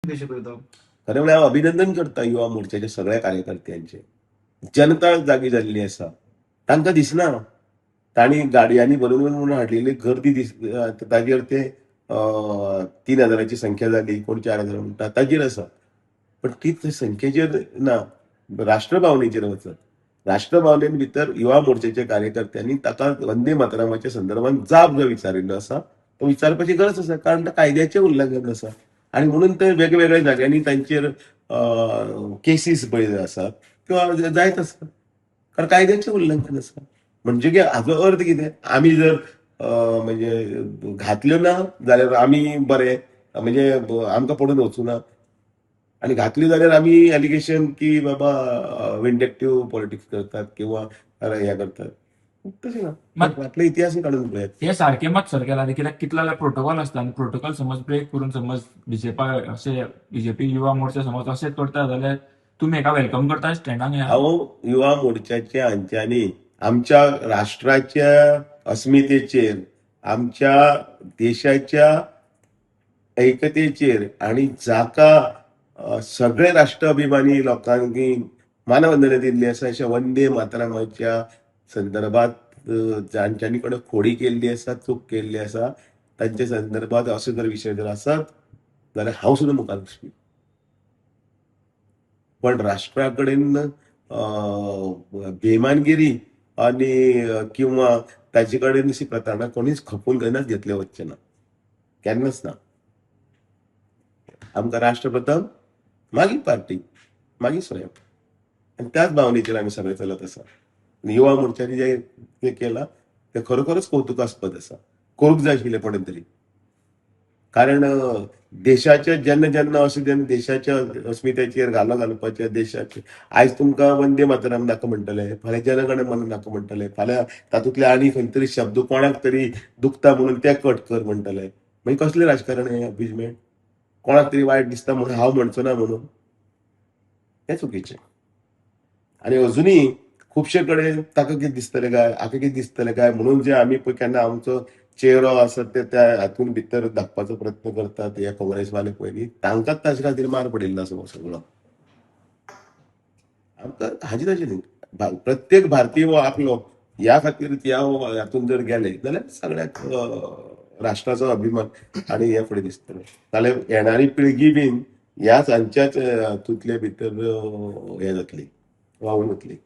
कशे पळयता? खरें म्हळ्यार हांव अभिनंदन करता युवा मोर्चाच्या सगळ्या कार्यकर्त्यांचे. जनता जागी जाल्ली आसा. तांकां दिसना तांणी गाडयांनी भरून म्हणून हाडलेली गर्दी ताजेर ते 3,000ची संख्या जाली, कोण 4,000 म्हणटा ताजेर आसा. पण ती संख्येचेर ना, राष्ट्रभावनेचेर वचत. राष्ट्रभावनेन भितर युवा मोर्चाच्या कार्यकर्त्यांनी ताका वंदे मातरमाच्या संदर्भात जाब जो विचारिल्लो आसा तो विचारपाची गरज आसा, कारण तो कायद्याचें उल्लंघन आसा. आणि म्हणून ते वेगवेगळ्या जाग्यांनी तांचेर केसीस पळय आसात किंवा जायत आसा, कारण कायद्याचें उल्लंघन आसा. म्हणजे की हाचो अर्थ कितें? आमी जर म्हणजे घातल्यो ना जाल्यार आमी बरे, म्हणजे आमकां पडून वचूं ना, आणि घातली जाल्यार आमी एलिगेशन की बाबा विंडेक्टिव्ह पॉलिटिक्स करतात किंवा हे करतात. तशें ना, आपल्या इतिहास काढून पळयात. हे सारखे मत सर केला कित्याक कितले प्रोटोकॉल असता आणि प्रोटोकॉल समज ब्रेक करून समज बीजेपी युवा मोर्चा समज असे करता जाल्यार तुम्ही एका वेलकम करता स्टँडाक? हांव युवा मोर्चाच्या हांच्यांनी आमच्या राष्ट्राच्या अस्मितेचेर, आमच्या देशाच्या ऐकतेचेर आणि जाका सगळे राष्ट्र अभिमानी लोकांनी मानवंदना दिल्ली आसा अशा वंदे मातरमाच्या संदर्भात जांच्यांनी कडे खोडी केल्ली आसा, चूक केल्ली आसा, तांच्या संदर्भात असे जर विशय जर आसात जाल्यार हांव सुद्दां मुखार वचपी. पण राष्ट्रा कडेन बेमानगिरी आणि किंवा ताचे कडेन अशी प्रतारणा कोणीच खपून केन्नाच घेतले वचचे ना, केन्नाच ना. आमकां राष्ट्र प्रथम, मागीर पार्टी, मागीर स्वयं, आणि त्याच भावनेचेर आमी सगळे चलत आसा. युवा मोर्चाने जे केला ते खरोखरच कौतुकास्पद आसा. करूंक जाय आशिल्लें पडन तरी, कारण देशाच्या जेन्ना जेन्ना अशें जेन्ना देशाच्या अस्मितेचेर घालो घालपाच्या देशाचे आयज तुमकां वंदे मातरम नाका म्हणटले, फाल्यां जनगण मन नाका म्हणटले, फाल्यां तातूंतले आनी खंय तरी शब्द कोणाक तरी दुखता म्हणून ते कट कर म्हणटले. मागीर कसलें राजकारण हें अभिजमेंट? कोणाक तरी वायट दिसता म्हणून हांव म्हणचो ना म्हणून, हें चुकीचें. आणि अजुनूय खुबशे कडेन ताका कितें दिसतलें काय, हाका कितें दिसतलें काय म्हणून जे आमी पळय केन्ना आमचो चेहरो आसा ते त्या हातून भितर धापपाचो प्रयत्न करतात हे काँग्रेसवाले पयलीं, तांकांच ताचे खातीर मार पडिल्लो आसा सगळो. आमकां हाजी ताची न्ही, प्रत्येक भारतीय हो आपलो ह्या खातीर ह्या हातून जर गेले जाल्यार सगळ्याक राष्ट्राचो अभिमान आणि हे फुडें दिसतलें. जाल्यार येणारी पिळगी बीन ह्याच हांच्याच हातूंतले भितर हे जातली, वावून वतली.